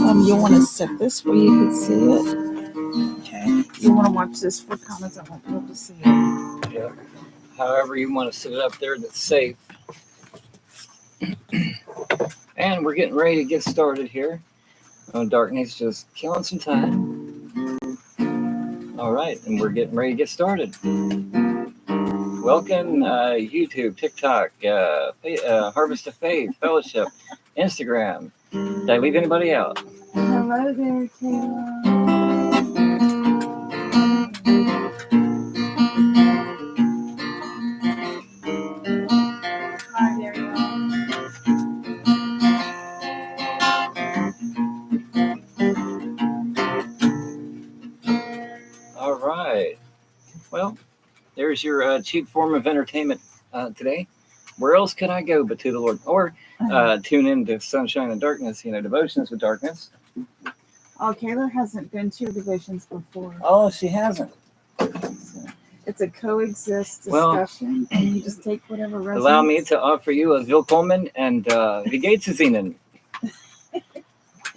You want to set this where you can see it. Okay. You want to watch this for comments. I won't be able to see it. Yeah. However you want to sit it up there that's safe. And we're getting ready to get started here. Darkness just killing some time. All right, and we're getting ready to get started. Welcome, YouTube, TikTok, Harvest of Faith, Fellowship, Instagram. Did I leave anybody out? Hello there, Taylor. Hi there, y'all. All right. Well, there's your cheap form of entertainment today. Where else could I go but to the Lord? Or tune into Sunshine and Darkness, Devotions with Darkness. Oh, Kayla hasn't been to your devotions before. Oh, she hasn't. So it's a coexist discussion, and you just take whatever resonates. Allow me to offer you a Willkommen and Vigeitzinen.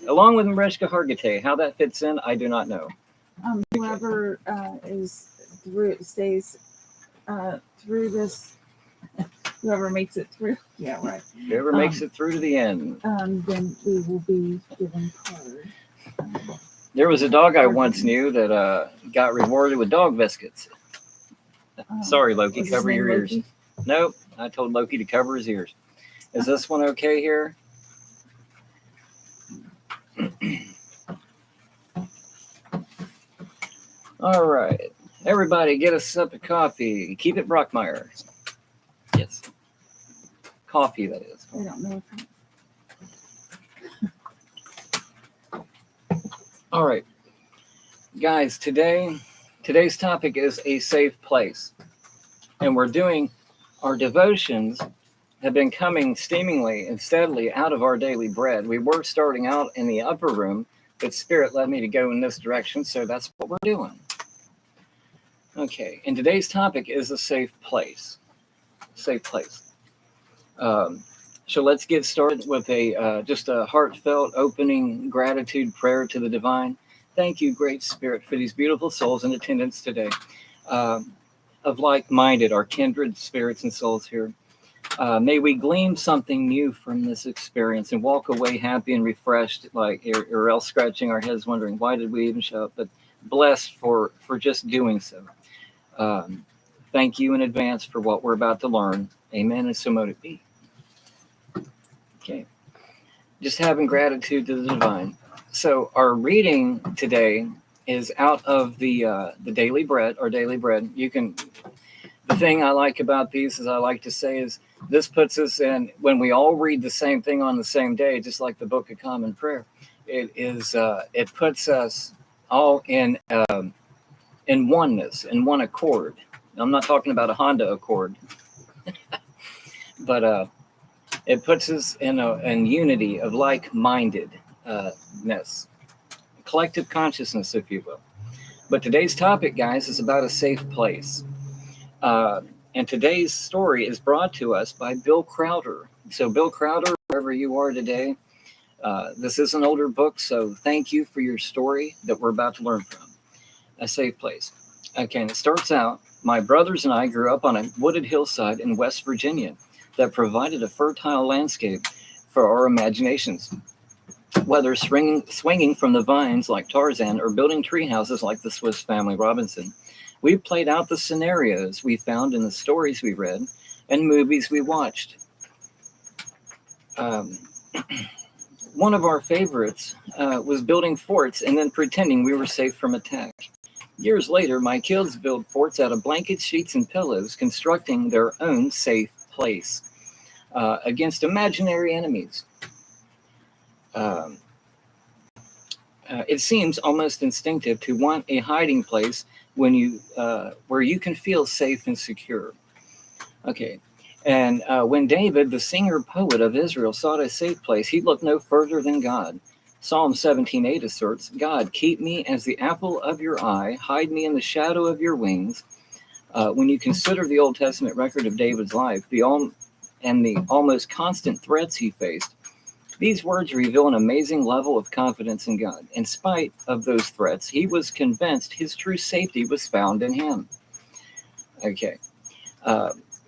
Along with Mreshka Hargitay. How that fits in, I do not know. Whoever stays through this, whoever makes it through, yeah, right. Whoever makes it through to the end. Then we will be given card. There was a dog I once knew that got rewarded with dog biscuits. Sorry, Loki, cover your ears. Nope, I told Loki to cover his ears. Is this one okay here? All right. Everybody get a sip of coffee. Keep it Brockmeyer. Yes. Coffee, that is. I don't know if All right. Guys, today's topic is a safe place. And we're doing our devotions have been coming steamingly and steadily out of our daily bread. We were starting out in the upper room, but Spirit led me to go in this direction, so that's what we're doing. Okay, and today's topic is a safe place. Safe place. So let's get started with just a heartfelt opening gratitude prayer to the divine. Thank you, Great Spirit, for these beautiful souls in attendance today, of like-minded, our kindred spirits and souls here. May we glean something new from this experience and walk away happy and refreshed, or else scratching our heads wondering, why did we even show up? But blessed for just doing so. Thank you in advance for what we're about to learn. Amen, and so mote it be. Okay. Just having gratitude to the divine. So our reading today is out of the daily bread, our daily bread. The thing I like about these, as I like to say, is this puts us in, when we all read the same thing on the same day, just like the Book of Common Prayer, it puts us all in oneness, in one accord. I'm not talking about a Honda Accord, but it puts us in unity of like-mindedness, collective consciousness, if you will. But today's topic, guys, is about a safe place. And today's story is brought to us by Bill Crowder. So Bill Crowder, wherever you are today, this is an older book, so thank you for your story that we're about to learn from. A safe place. Okay, and it starts out, my brothers and I grew up on a wooded hillside in West Virginia that provided a fertile landscape for our imaginations. Whether swinging from the vines like Tarzan or building tree houses like the Swiss Family Robinson, we played out the scenarios we found in the stories we read and movies we watched. One of our favorites was building forts and then pretending we were safe from attack. Years later, my kids built forts out of blankets, sheets, and pillows, constructing their own safe place against imaginary enemies. It seems almost instinctive to want a hiding place where you can feel safe and secure. Okay, and when David, the singer-poet of Israel, sought a safe place, he looked no further than God. Psalm 17:8 asserts, God, keep me as the apple of your eye, hide me in the shadow of your wings. When you consider the Old Testament record of David's life, the almost constant threats he faced, These words reveal an amazing level of confidence in God. In spite of those threats, he was convinced his true safety was found in him. Okay.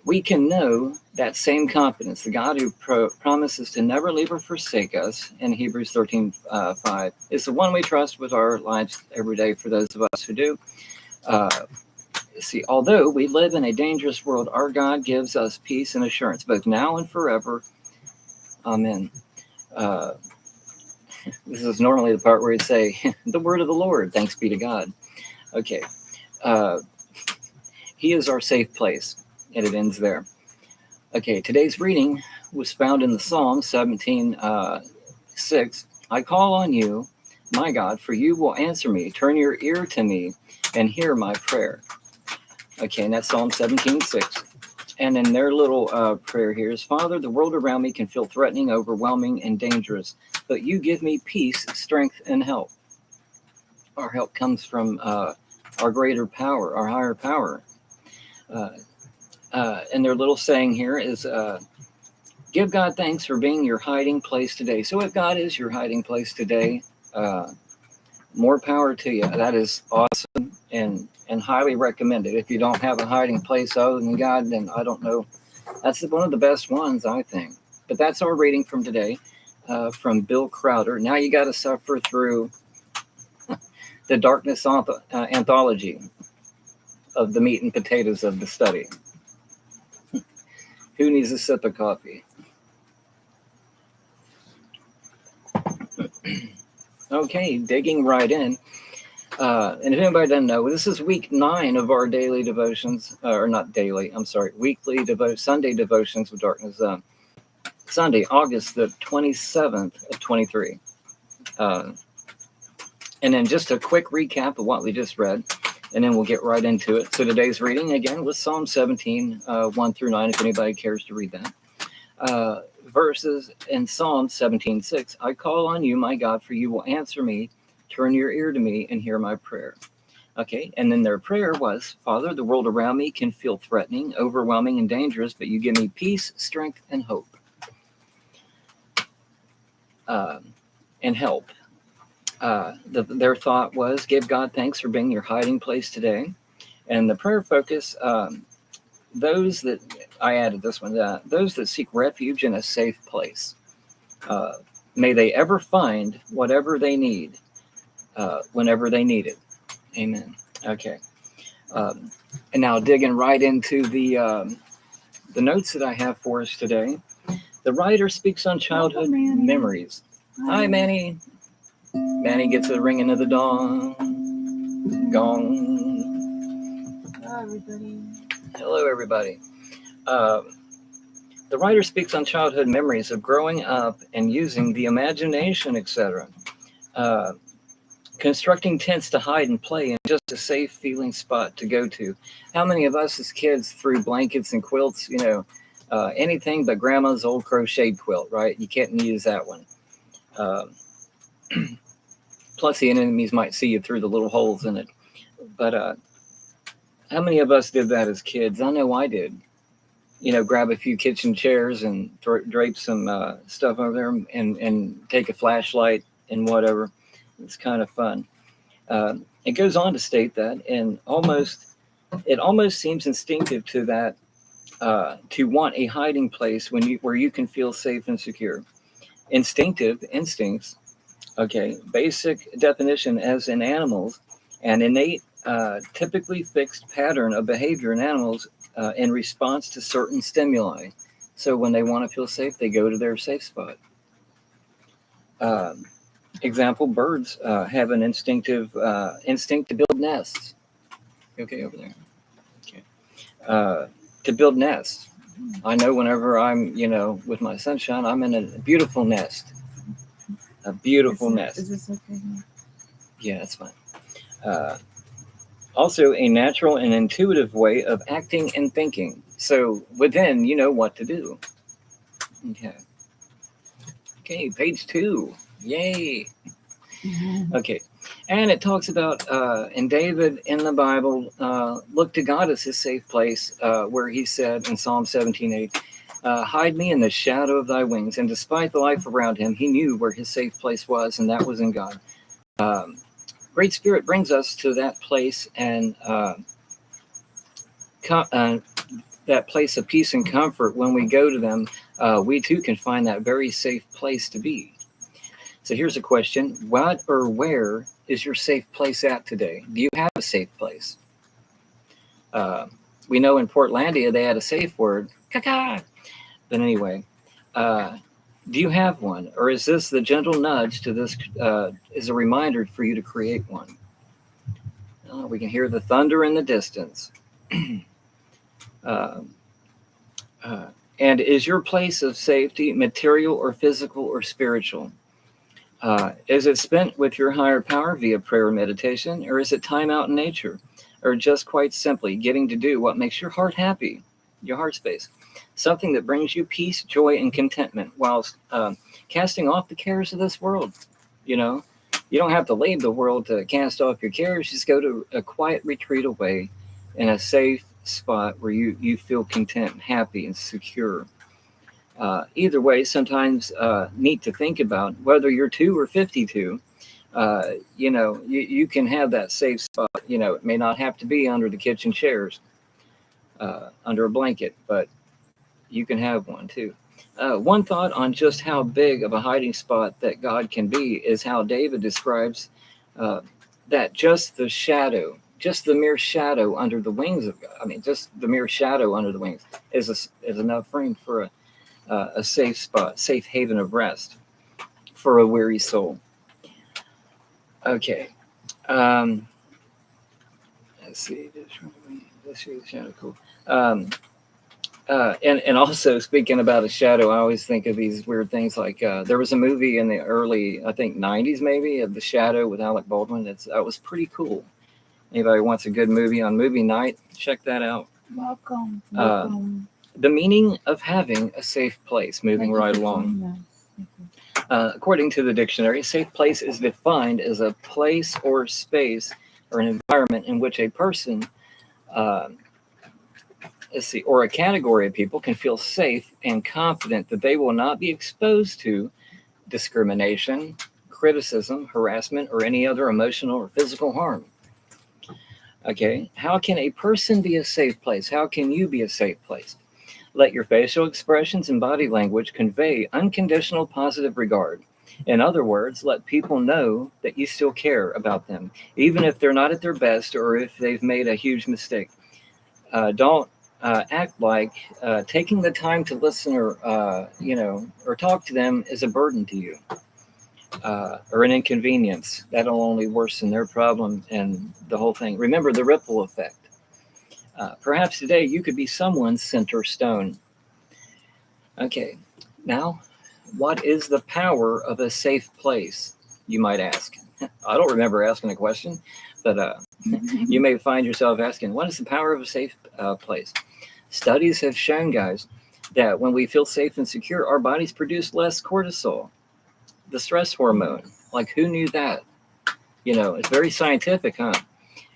We can know that same confidence, the God who promises to never leave or forsake us in Hebrews 13:5, is the one we trust with our lives every day for those of us who do. Although we live in a dangerous world, our God gives us peace and assurance, both now and forever. Amen. This is normally the part where you'd say, the word of the Lord, thanks be to God. Okay. He is our safe place, and it ends there. Okay, today's reading was found in the Psalm 17:6. I call on you, my God, for you will answer me. Turn your ear to me and hear my prayer. Okay, and that's Psalm 17:6. And in their little prayer here is, Father, the world around me can feel threatening, overwhelming, and dangerous, but you give me peace, strength, and help. Our help comes from our greater power, our higher power. And their little saying here is, give God thanks for being your hiding place today. So if God is your hiding place today, more power to you. That is awesome and highly recommended. If you don't have a hiding place other than God, then I don't know. That's one of the best ones, I think. But that's our reading from today, from Bill Crowder. Now you got to suffer through the darkness anthology of the meat and potatoes of the study. Who needs a sip of coffee? Okay, digging right in. And if anybody doesn't know, this is week 9 of our daily devotions, or not daily, I'm sorry, weekly Sunday devotions of darkness. Sunday, August the 27th of 23. And then just a quick recap of what we just read, and then we'll get right into it. So today's reading, again, was Psalm 17, 1 through 9, if anybody cares to read that. Verses in Psalm 17:6, I call on you, my God, for you will answer me. Turn your ear to me and hear my prayer. Okay, and then their prayer was, Father, the world around me can feel threatening, overwhelming, and dangerous, but you give me peace, strength, and hope. And help. Their thought was, give God thanks for being your hiding place today. And the prayer focus, those that, I added this one, those that seek refuge in a safe place. May they ever find whatever they need, whenever they need it. Amen. Okay. And now digging right into the notes that I have for us today. The writer speaks on childhood memories. Hi, Manny. Manny gets the ringing of the gong. Hello, everybody. Hello, everybody. The writer speaks on childhood memories of growing up and using the imagination, etc. Constructing tents to hide and play in just a safe feeling spot to go to. How many of us as kids threw blankets and quilts, anything but grandma's old crocheted quilt, right? You can't use that one. Plus the enemies might see you through the little holes in it. But how many of us did that as kids? I know I did. Grab a few kitchen chairs and drape some stuff over there and take a flashlight and whatever. It's kind of fun. It goes on to state that, and it almost seems instinctive to that to want a hiding place where you can feel safe and secure. Instincts. Okay, basic definition as in animals, an innate, typically fixed pattern of behavior in animals in response to certain stimuli. So when they want to feel safe, they go to their safe spot. Example, birds have an instinct to build nests. Okay, over there. Okay. To build nests. I know whenever I'm, with my sunshine, I'm in a beautiful nest. A beautiful nest. Is this okay? Yeah, that's fine. Also, a natural and intuitive way of acting and thinking. So within, you know what to do. Okay. Okay, page 2. Yay. Okay. And it talks about, and David in the Bible looked to God as his safe place, where he said in Psalm 17:8, Hide me in the shadow of thy wings. And despite the life around him, he knew where his safe place was, and that was in God. Um, Great Spirit brings us to that place, and that place of peace and comfort. When we go to them, we too can find that very safe place to be. So here's a question: what or where is your safe place at today? Do you have a safe place? Uh, we know in Portlandia they had a safe word, caca. But anyway, do you have one, or is this the gentle nudge to this? Is a reminder for you to create one? We can hear the thunder in the distance. uh, uh, and is your place of safety material or physical or spiritual? Is it spent with your higher power via prayer and meditation, or is it time out in nature, or just quite simply getting to do what makes your heart happy, your heart space, something that brings you peace, joy, and contentment, whilst casting off the cares of this world? You know, you don't have to leave the world to cast off your cares. Just go to a quiet retreat away in a safe spot where you feel content, happy, and secure. Either way, sometimes neat to think about whether you're 2 or 52. You can have that safe spot. It may not have to be under the kitchen chairs, under a blanket, but you can have one too. One thought on just how big of a hiding spot that God can be is how David describes that just the mere shadow under the wings of God. I mean, just the mere shadow under the wings is enough room for a safe spot, safe haven of rest for a weary soul. Okay. Let's see. Cool. And also, speaking about a shadow, I always think of these weird things like there was a movie in the early, I think, 90s maybe, of The Shadow with Alec Baldwin. That was pretty cool. Anybody wants a good movie on movie night, check that out. Welcome. The meaning of having a safe place, moving right along. According to the dictionary, a safe place is defined as a place or space or an environment in which a person, or a category of people can feel safe and confident that they will not be exposed to discrimination, criticism, harassment, or any other emotional or physical harm. Okay, how can a person be a safe place? How can you be a safe place? Let your facial expressions and body language convey unconditional positive regard. In other words, let people know that you still care about them, even if they're not at their best or if they've made a huge mistake. Don't act like taking the time to listen or talk to them is a burden to you or an inconvenience. That'll only worsen their problem and the whole thing. Remember the ripple effect. Perhaps today you could be someone's center stone. Okay, now, what is the power of a safe place, you might ask? I don't remember asking a question, but you may find yourself asking, what is the power of a safe place? Studies have shown, guys, that when we feel safe and secure, our bodies produce less cortisol, the stress hormone. Like, who knew that? It's very scientific, huh?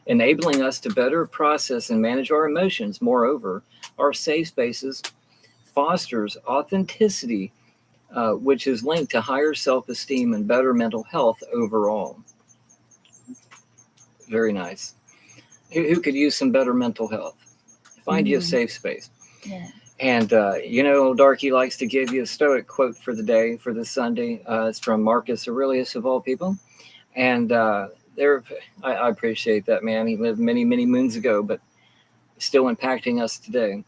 Enabling us to better process and manage our emotions. Moreover, our safe spaces fosters authenticity, which is linked to higher self-esteem and better mental health overall. Very nice. Who could use some better mental health? Find you a safe space. Yeah. And, Darky likes to give you a Stoic quote for the day, for this Sunday. It's from Marcus Aurelius, of all people. And I appreciate that, man. He lived many, many moons ago, but still impacting us today.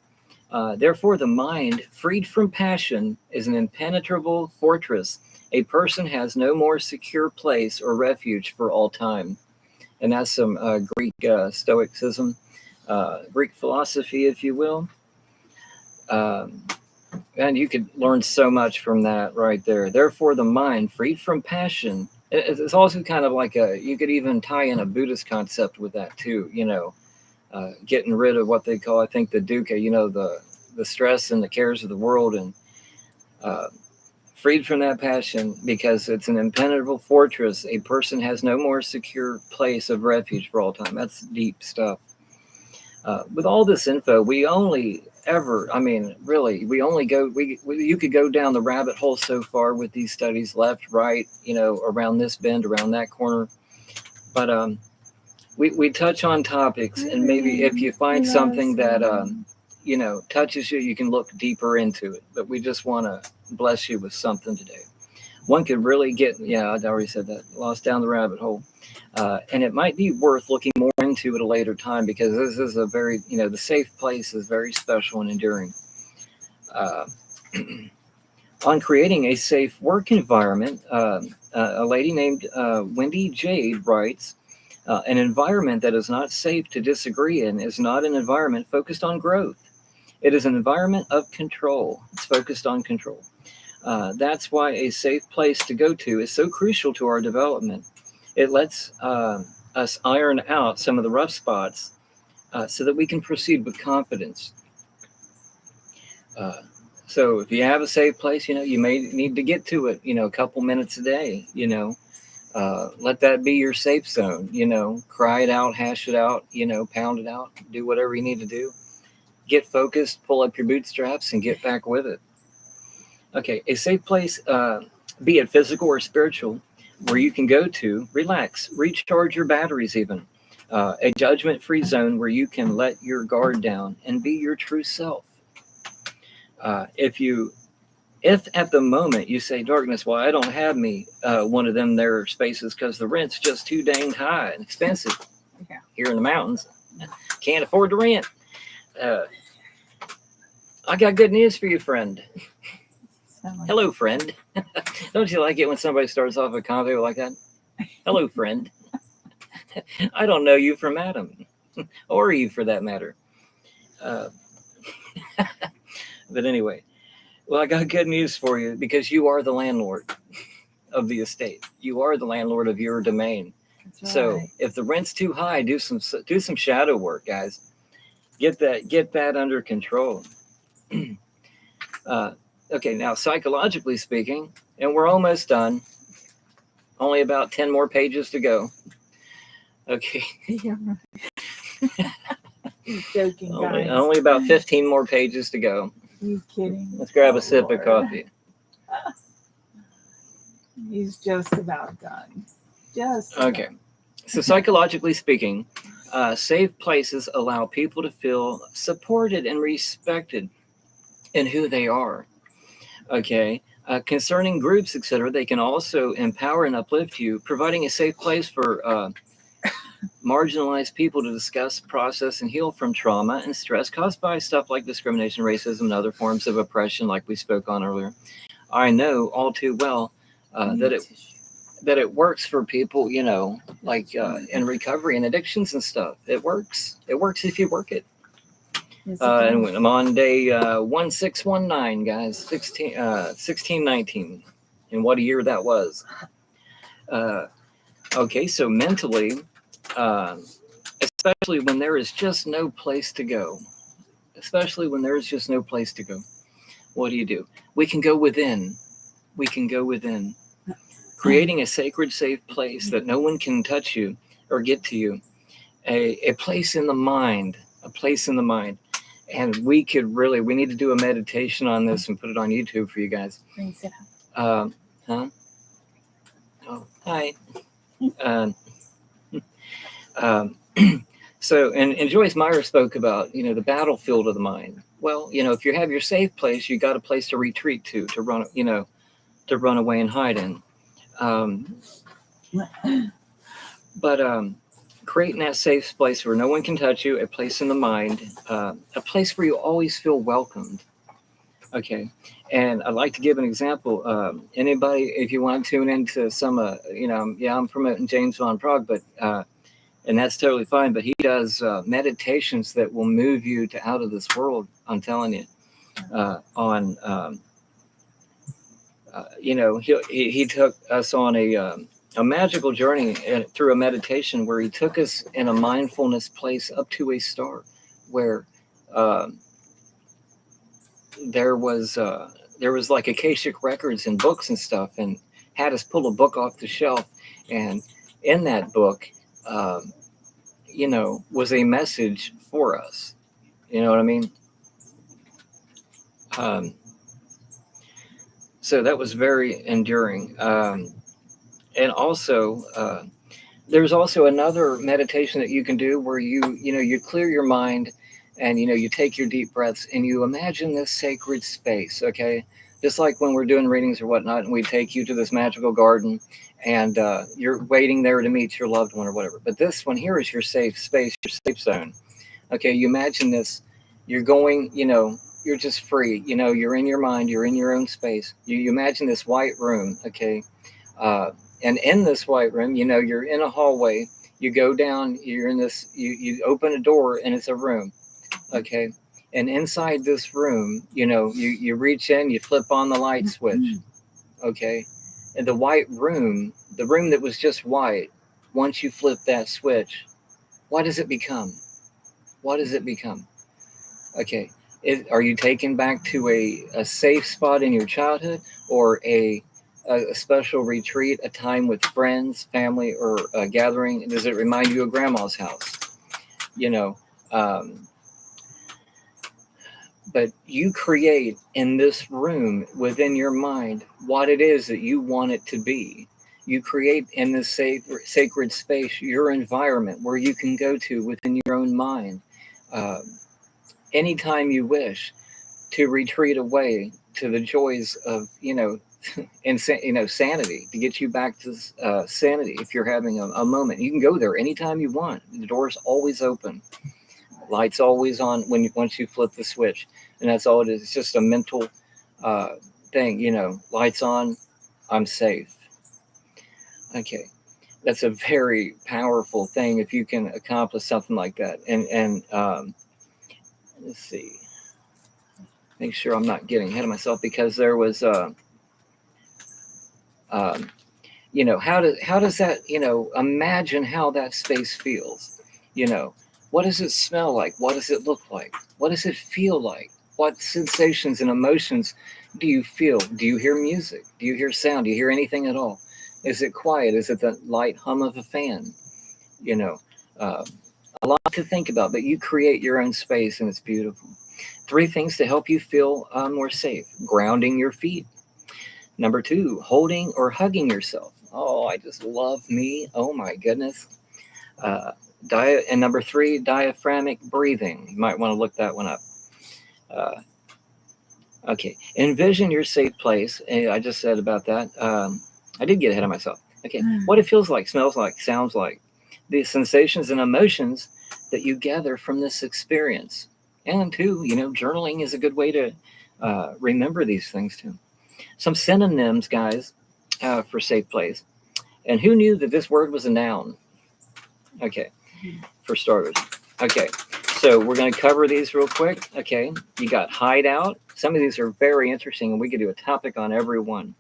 Therefore, the mind, freed from passion, is an impenetrable fortress. A person has no more secure place or refuge for all time. And that's some Greek Stoicism, Greek philosophy, if you will. And you could learn so much from that right there. Therefore, the mind, freed from passion, it's also kind of like you could even tie in a Buddhist concept with that too, getting rid of what they call, I think, the dukkha, the stress and the cares of the world, and freed from that passion because it's an impenetrable fortress. A person has no more secure place of refuge for all time. That's deep stuff. With all this info, we only ever, I mean, really, we only go, you could go down the rabbit hole so far with these studies, left, right, around this bend, around that corner. But we touch on topics, and maybe if you find something that, touches you, you can look deeper into it. But we just want to bless you with something today. One could really get, yeah, I already said that, lost down the rabbit hole. And it might be worth looking more into at a later time, because this is a very, the safe place is very special and enduring. Uh, on creating a safe work environment, a lady named Wendy Jade writes, an environment that is not safe to disagree in is not an environment focused on growth. It is an environment of control. It's focused on control. That's why a safe place to go to is so crucial to our development. It lets us iron out some of the rough spots so that we can proceed with confidence. So if you have a safe place, you may need to get to it, a couple minutes a day, let that be your safe zone, cry it out, hash it out, pound it out, do whatever you need to do. Get focused, pull up your bootstraps, and get back with it. Okay, a safe place, be it physical or spiritual, where you can go to relax, recharge your batteries even. A judgment-free zone where you can let your guard down and be your true self. If at the moment you say, darkness, well, I don't have me one of them there spaces because the rent's just too dang high and expensive here in the mountains. Can't afford to rent. I got good news for you, friend. Hello, friend. Don't you like it when somebody starts off a convo like that? Hello, friend. I don't know you from Adam, or you for that matter. But anyway, well, I got good news for you, because you are the landlord of the estate. You are the landlord of your domain. Right. So if the rent's too high, do some shadow work, guys. Get that under control. Okay, now psychologically speaking, and we're almost done. Only about 10 more pages to go. Okay. Yeah. He's joking, guys. Only about 15 more pages to go. He's kidding. Let's grab a sip of coffee. He's just about done. Okay. So psychologically speaking, safe places allow people to feel supported and respected in who they are. Okay. Concerning groups, etc., they can also empower and uplift you, providing a safe place for marginalized people to discuss, process, and heal from trauma and stress caused by stuff like discrimination, racism, and other forms of oppression, like we spoke on earlier. I know all too well that it works for people, like in recovery and addictions and stuff. It works. It works if you work it. And I'm on day 1619, guys, 1619, and what a year that was. Okay, so mentally, especially when there is just no place to go, what do? We can go within. Creating a sacred, safe place that no one can touch you or get to you. A place in the mind. And we need to do a meditation on this and put it on YouTube for you guys. Huh? Oh, hi. So, and Joyce Meyer spoke about, the battlefield of the mind. Well, if you have your safe place, you got a place to retreat to run away and hide in. But creating that safe place where no one can touch you, a place in the mind, a place where you always feel welcomed. Okay. And I'd like to give an example. Anybody, if you want to tune into some, I'm promoting James Van Praagh, but, and that's totally fine, but he does meditations that will move you to out of this world. I'm telling you, he took us on a magical journey through a meditation where he took us in a mindfulness place up to a star where there was like Akashic records and books and stuff, and had us pull a book off the shelf. And in that book, was a message for us. You know what I mean? Um, so that was very enduring. And also, there's also another meditation that you can do where you clear your mind, and you take your deep breaths and you imagine this sacred space. Okay, just like when we're doing readings or whatnot, and we take you to this magical garden, and you're waiting there to meet your loved one or whatever. But this one here is your safe space, your safe zone. Okay, you imagine this. You're going, you're just free. You're in your mind. You're in your own space. You imagine this white room. Okay, uh, and in this white room, you're in a hallway. You go down. You're in this. You open a door, and it's a room. Okay, and inside this room, you reach in. You flip on the light switch. Okay, and the white room, the room that was just white, once you flip that switch, what does it become? What does it become? Okay. Are you taken back to a safe spot in your childhood, or a special retreat, a time with friends, family, or a gathering? Does it remind you of grandma's house? You know, um, but you create in this room within your mind what it is that you want it to be. You create in this sacred space your environment where you can go to within your own mind. Uh, Anytime you wish to retreat away to the joys of sanity, to get you back to sanity. If you're having a moment, you can go there anytime you want. The door's always open, lights always on once you flip the switch. And that's all it is. It's just a mental thing. Lights on, I'm safe. Okay, that's a very powerful thing if you can accomplish something like that. And let's see, make sure I'm not getting ahead of myself, because there was um, how does that, imagine how that space feels. What does it smell like? What does it look like? What does it feel like? What sensations and emotions do you feel? Do you hear music? Do you hear sound? Do you hear anything at all? Is it quiet? Is it the light hum of a fan? you know uh, a lot to think about, but you create your own space, and it's beautiful. 3 things to help you feel more safe: grounding your feet. Number 2, holding or hugging yourself. Oh, I just love me. Oh my goodness. Uh, and number 3, diaphragmatic breathing. You might want to look that one up. Uh, okay. Envision your safe place. I just said about that. I did get ahead of myself. Okay. What it feels like, smells like, sounds like. The sensations and emotions that you gather from this experience. And 2, journaling is a good way to remember these things too. Some synonyms, guys, for safe place. And who knew that this word was a noun? Okay, for starters. Okay, so we're going to cover these real quick. Okay, you got hideout. Some of these are very interesting, and we could do a topic on every one.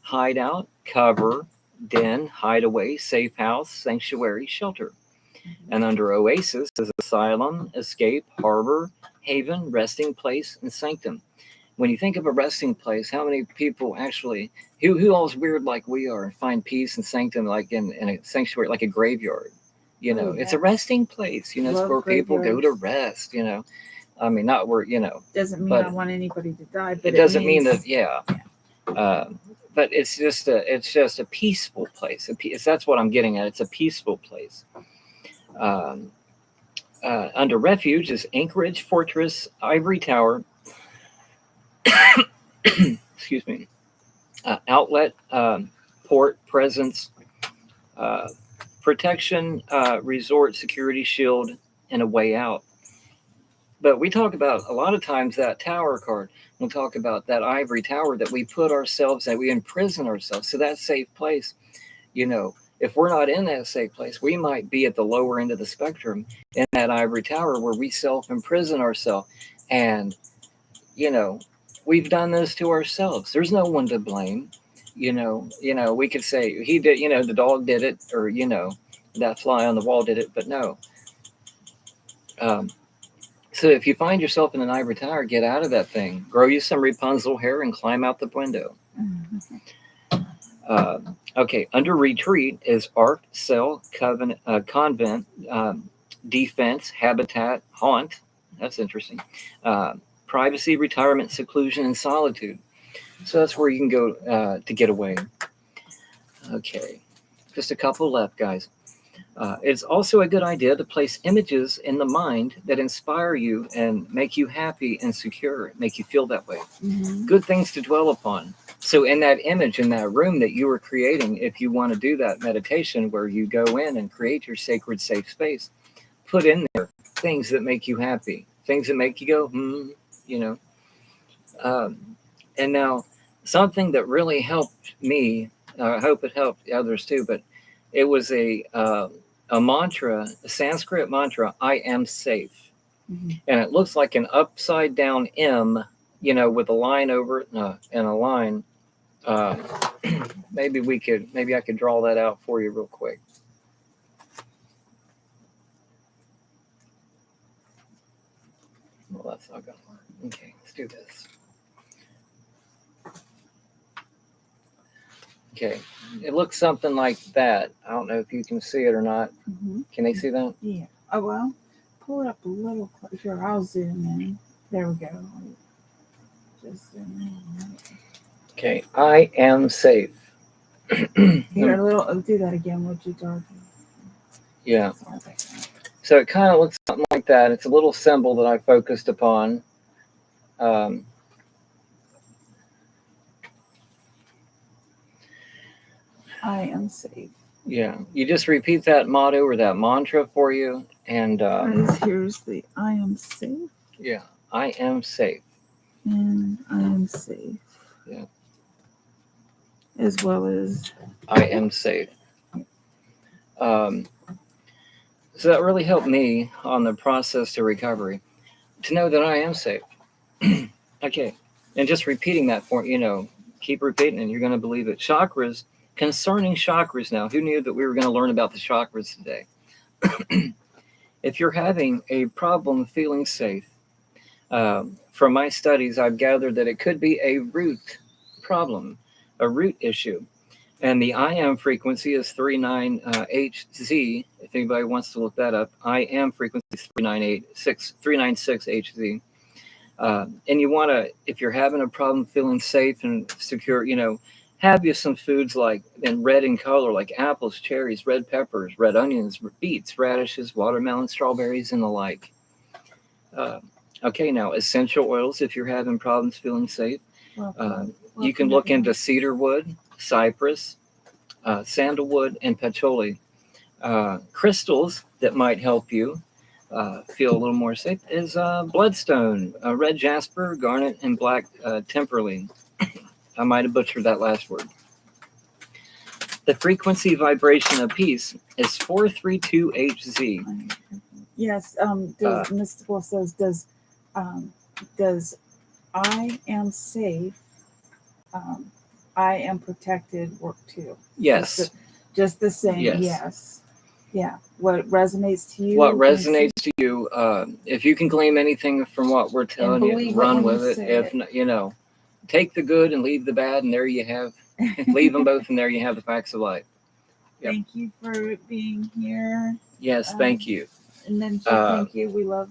Hideout, cover, den, hideaway, safe house, sanctuary, shelter. And under oasis is asylum, escape, harbor, haven, resting place, and sanctum. When you think of a resting place, how many people actually, who all is weird like we are, and find peace and sanctum like in a sanctuary, like a graveyard? It's a resting place. It's where people go to rest. I mean, not where Doesn't mean I want anybody to die, but it doesn't mean that. Yeah. But it's just a peaceful place. That's what I'm getting at. It's a peaceful place. Under refuge is anchorage, fortress, ivory tower. Excuse me. Outlet, port, presence, uh, protection, resort, security, shield, and a way out. But we talk about a lot of times that tower card. We'll talk about that ivory tower that we put ourselves in, we imprison ourselves. So that safe place, if we're not in that safe place, we might be at the lower end of the spectrum in that ivory tower where we self-imprison ourselves. And, we've done this to ourselves. There's no one to blame. We could say he did, the dog did it, or, that fly on the wall did it, but no. So if you find yourself in an ivory tower, get out of that thing. Grow you some Rapunzel hair and climb out the window. Okay, under retreat is ark, cell, convent, defense, habitat, haunt. That's interesting. Privacy, retirement, seclusion, and solitude. So that's where you can go to get away. Okay, just a couple left, guys. It's also a good idea to place images in the mind that inspire you and make you happy and secure, make you feel that way. Good things to dwell upon. So in that image, in that room that you were creating, if you want to do that meditation where you go in and create your sacred safe space, put in there things that make you happy, things that make you go, you know. And now something that really helped me, I hope it helped others too, but it was a mantra, a Sanskrit mantra, I am safe. And it looks like an upside down M, with a line over it and a line. Maybe I could draw that out for you real quick. Well, that's not going to work. Okay, let's do this. Okay, it looks something like that. I don't know if you can see it or not. Can they see that? Yeah. Oh, well, pull it up a little closer. I'll zoom in. There we go. Just zoom in. Okay, I am safe. Here, do that again, would you, Dorothy? Yeah. So it kind of looks something like that. It's a little symbol that I focused upon. I am safe. Yeah. You just repeat that motto or that mantra for you. And here's the I am safe. Yeah. I am safe. And I am safe. Yeah. As well as I am safe. So that really helped me on the process to recovery to know that I am safe. Okay. And just repeating that keep repeating and you're going to believe it. Chakras, concerning chakras now, who knew that we were going to learn about the chakras today? If you're having a problem feeling safe, from my studies, I've gathered that it could be a root problem, a root issue. And the I am frequency is 39HZ. If anybody wants to look that up, I am frequency is 396HZ. And you want to, if you're having a problem feeling safe and secure, have you some foods like in red in color, like apples, cherries, red peppers, red onions, beets, radishes, watermelon, strawberries, and the like. Okay, now essential oils, if you're having problems feeling safe. You can look into cedar wood, cypress, sandalwood, and patchouli. Crystals that might help you feel a little more safe is bloodstone, red jasper, garnet, and black temperlene. I might have butchered that last word. The frequency vibration of peace is 432HZ. Yes. Mystical says, does I am safe, I am protected work too? Yes. Just the same. Yes. Yeah. What resonates to you? What resonates to you? If you can glean anything from what we're telling you, run with it. If take the good and leave the bad, and there you have. Leave them both, and there you have the facts of life. Yep. Thank you for being here. Yes, thank you. And then thank you. We love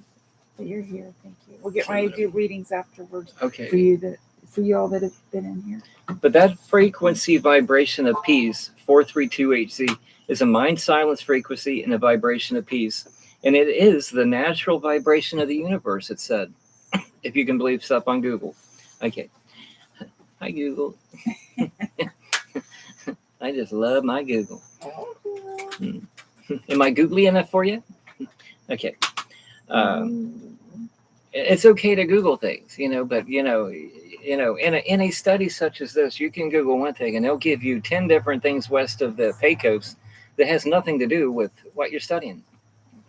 that you're here. Thank you. We'll get ready to do readings afterwards. Okay. For you all that have been in here. But that frequency vibration of peace, 432HZ, is a mind silence frequency and a vibration of peace. And it is the natural vibration of the universe, it said. If you can believe stuff on Google. Okay. Hi, Google. I just love my Google. Am I googly enough for you? Okay. It's okay to Google things, but in a study such as this, you can Google one thing and they'll give you 10 different things west of the Pecos that has nothing to do with what you're studying.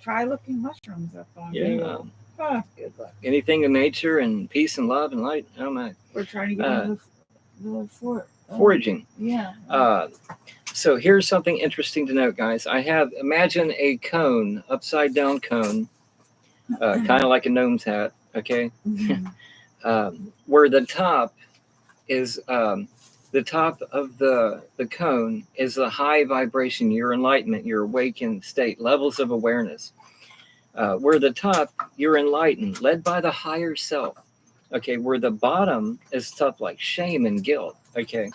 Try looking mushrooms up on Google. Good luck. Anything in nature and peace and love and light. Oh my. We're trying to get foraging. Yeah. So here's something interesting to note, guys. Imagine a cone, upside down cone, kind of like a gnome's hat, okay? Where the top is, the top of the cone is the high vibration, your enlightenment, your awakened state, levels of awareness. Where the top, you're enlightened, led by the higher self. Okay, where the bottom is stuff like shame and guilt. Okay,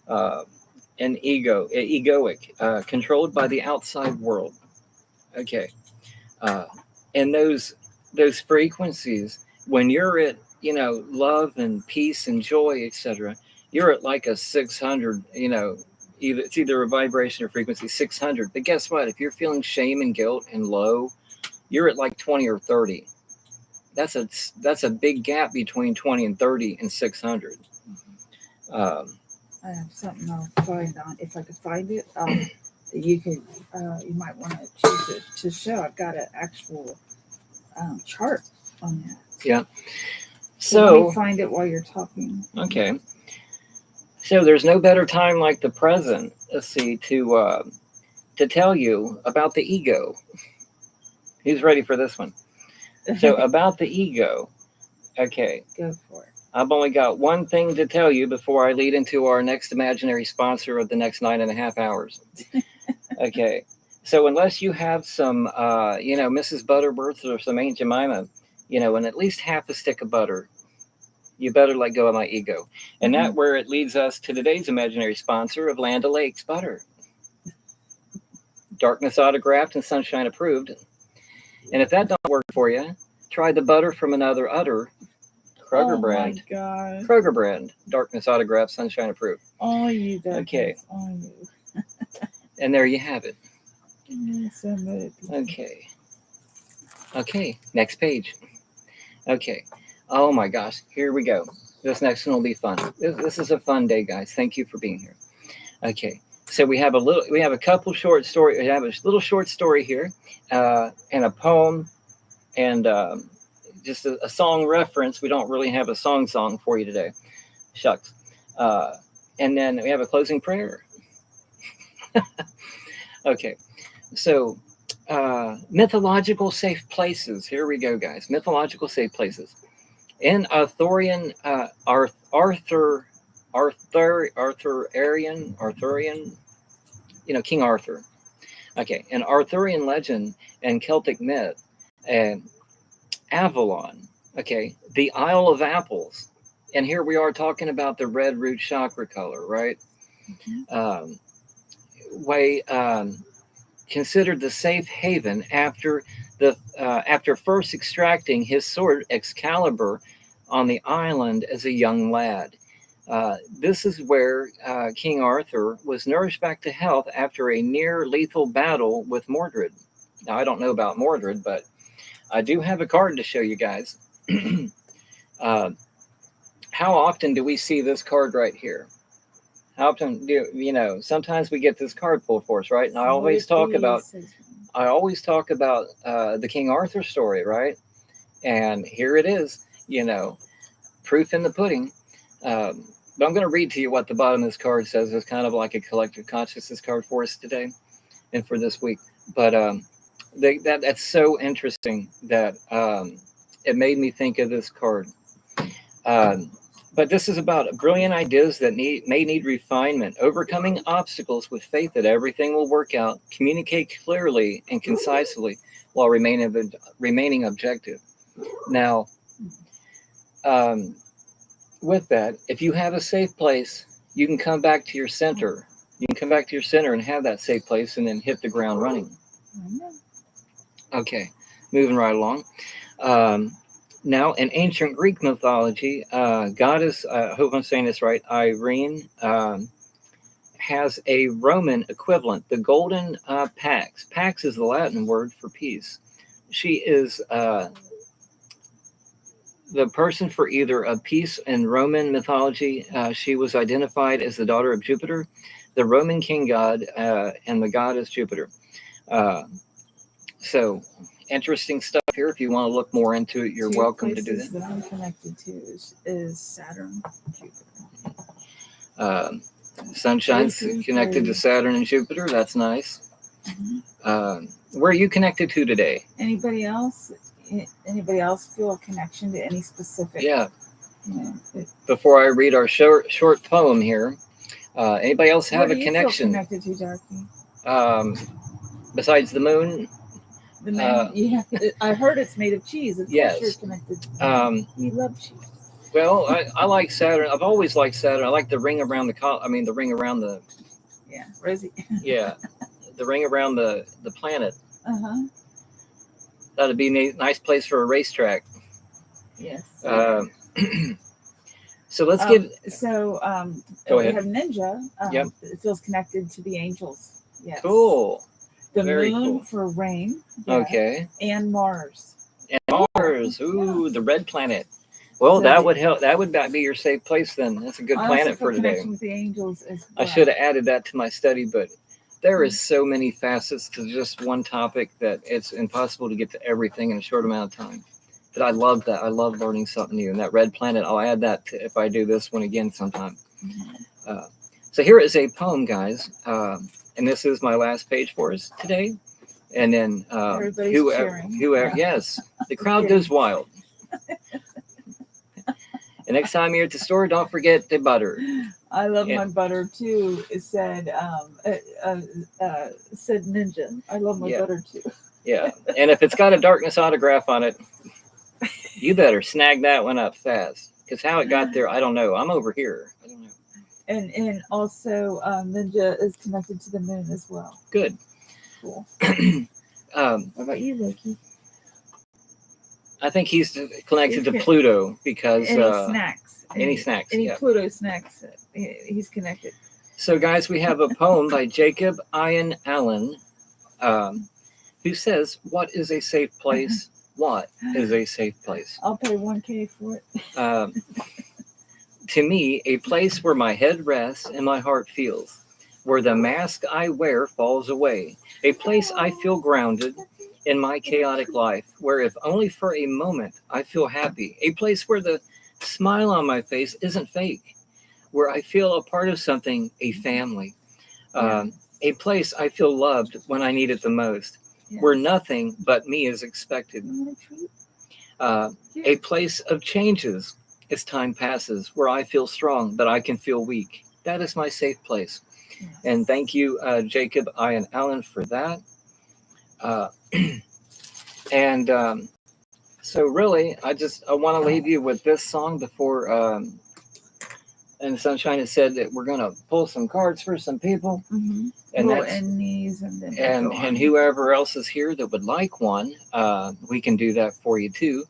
and egoic, controlled by the outside world. Okay, uh, and those frequencies, when you're at love and peace and joy, etc., you're at like a 600. It's either a vibration or frequency 600. But guess what? If you're feeling shame and guilt and low, you're at like 20 or 30. That's a big gap between 20 and 30 and 600. I have something I'll find on if I could find it. You could you might want to choose it to show. I've got an actual chart on that. Yeah. So let So me find it while you're talking. okay. So there's no better time like the present. Let's see to tell you about the ego. Who's ready for this one? So about the ego. Okay. Go for it. I've only got one thing to tell you before I lead into our next imaginary sponsor of the next 9.5 hours. Okay. So unless you have some, Mrs. Butterworth or some Aunt Jemima, and at least half a stick of butter, you better let go of my ego. And that where it leads us to today's imaginary sponsor of Land O'Lakes butter. Darkness autographed and sunshine approved. And if that don't work for you, try the butter from another udder. Kroger brand. Oh my God. Kroger brand. Darkness autographed, sunshine approved. Oh, you guys. Okay. Oh, you. And there you have it. Somebody. Okay. Okay. Next page. Okay. Oh my gosh. Here we go. This next one will be fun. This is a fun day, guys. Thank you for being here. Okay. So we have a couple short story. We have a little short story here, and a poem, and just a song reference. We don't really have a song for you today. Shucks. And then we have a closing prayer. Okay. So mythological safe places. Here we go, guys. Mythological safe places. In Arthurian, King Arthur. Okay, an Arthurian legend and Celtic myth, Avalon. Okay, the Isle of Apples, and here we are talking about the red root chakra color, right? Considered the safe haven after first extracting his sword Excalibur on the island as a young lad. This is where King Arthur was nourished back to health after a near lethal battle with Mordred. Now, I don't know about Mordred, but I do have a card to show you guys. How often do we see this card right here? How often sometimes we get this card pulled for us, right? And I always talk about the King Arthur story, right? And here it is, proof in the pudding. But I'm going to read to you what the bottom of this card says. It's kind of like a collective consciousness card for us today and for this week. But that's so interesting that it made me think of this card. But this is about brilliant ideas that may need refinement, overcoming obstacles with faith that everything will work out, communicate clearly and concisely while remaining objective. Now, with that, if you have a safe place, you can come back to your center. You can come back to your center and have that safe place and then hit the ground running. Okay, moving right along. Now, in ancient Greek mythology, goddess, I hope I'm saying this right, Irene, has a Roman equivalent, the golden pax. Pax is the Latin word for peace. She is the person for either a peace in Roman mythology. She was identified as the daughter of Jupiter, the Roman king god, and the goddess Jupiter. So interesting stuff here. If you want to look more into it, you're welcome to do that. That I'm connected to is Saturn, Jupiter. Sunshine's connected to Saturn and Jupiter. That's nice. Where are you connected to today? Anybody else? Anybody else feel a connection to any specific? Yeah. Before I read our short poem here, anybody else have a connection? Feel connected to, Darky? Besides the moon, The man, yeah, I heard it's made of cheese. Of Yes. course you're connected. You love cheese. Well, I like Saturn. I've always liked Saturn. I like the ring around the ring around the. Yeah, Rosie. Yeah, the ring around the planet. Uh-huh. That'd be a nice place for a racetrack. Yes. So let's get. So Go we ahead. have Ninja. Yep. It feels connected to the angels. Yes. Cool. The Very moon cool. for rain. Yeah. Okay. And Mars. And Mars. Ooh, the red planet. Well, So that would help. That would be your safe place then. That's a good I also planet for feel today. connection with the angels as I well. should have added that to my study, but there is so many facets to just one topic that it's impossible to get to everything in a short amount of time. But I love that. I love learning something new. And that red planet, I'll add that if I do this one again sometime. Mhm. So here is a poem, guys. And this is my last page for us today. And then Everybody's whoever, cheering. yes, the crowd goes wild. And next time you're at the store, don't forget the butter. I love my butter too. It said said Ninja. I love my butter too. Yeah, and if it's got a darkness autograph on it, you better snag that one up fast. Because how it got there, I don't know. I'm over here. I don't know. And also Ninja is connected to the moon as well. Good. Cool. What about you, Loki? I think he's connected to Pluto because any snacks. Any snacks. Any Pluto snacks. He's connected. So, guys, we have a poem by Jacob Ian Allen, who says, "What is a safe place? What is a safe place?" I'll pay $1K for it. To me, a place where my head rests and my heart feels, where the mask I wear falls away, a place I feel grounded in my chaotic life, where if only for a moment I feel happy, a place where the smile on my face isn't fake, where I feel a part of something, a family, a place I feel loved when I need it the most, where nothing but me is expected, a place of changes as time passes, where I feel strong, but I can feel weak. That is my safe place. And thank you, Jacob Ian Allen, for that. So really, I want to leave you with this song before. And Sunshine has said that we're going to pull some cards for some people, and and whoever else is here that would like one, we can do that for you too.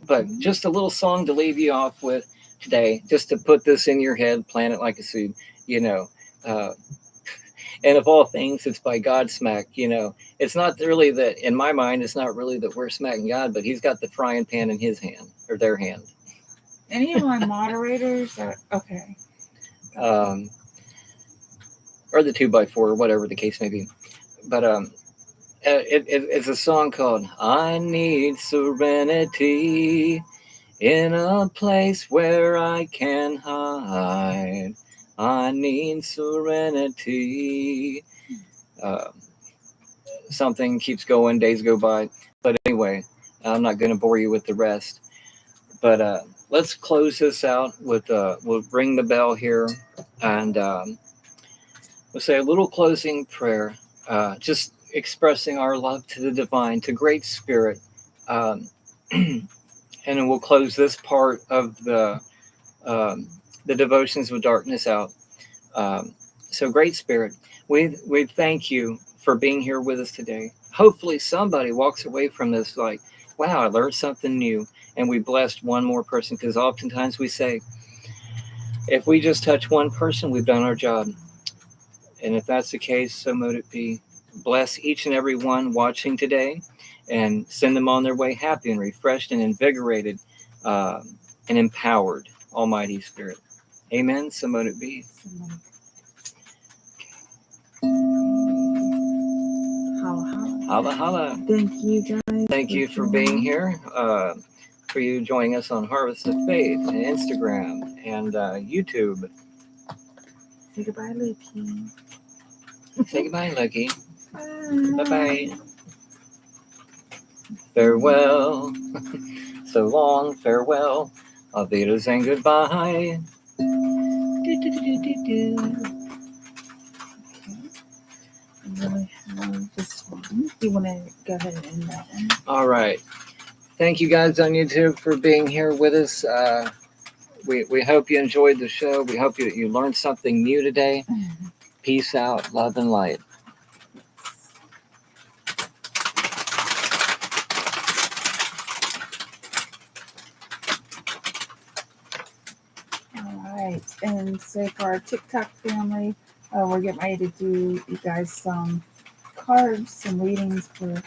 But just a little song to leave you off with today, just to put this in your head, plant it like a seed, And of all things, it's by Godsmack. It's not really that, in my mind, it's not really that we're smacking God, but he's got the frying pan in his hand, or their hand. Any of my moderators are okay. Or the 2x4, or whatever the case may be. But it's a song called "I Need Serenity in a Place Where I Can Hide. I need serenity." Something keeps going, days go by. But anyway, I'm not going to bore you with the rest. But let's close this out with, we'll ring the bell here, and we'll say a little closing prayer, just expressing our love to the divine, to Great Spirit. And then we'll close this part of the devotions with darkness out. So Great Spirit, we thank you for being here with us today. Hopefully somebody walks away from this like, wow, I learned something new, and we blessed one more person, because oftentimes we say, if we just touch one person, we've done our job. And if that's the case, so mote it be. Bless each and every one watching today, and send them on their way happy and refreshed and invigorated and empowered, Almighty Spirit. Amen. So mote it be. Holla, holla. Thank you, guys. Thank you for being here. For you joining us on Harvest of Faith and Instagram and YouTube. Say goodbye, Loki. Say goodbye, Loki. Bye-bye. Farewell. So long, farewell. Alvidas and goodbye. Do. And then we have this one. Do you want to go ahead and All right. Thank you guys on YouTube for being here with us. We hope you enjoyed the show. We hope you learned something new today. Peace out, love and light. All right. And so for our TikTok family, we're getting ready to do you guys some cards, some readings for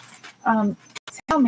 tell me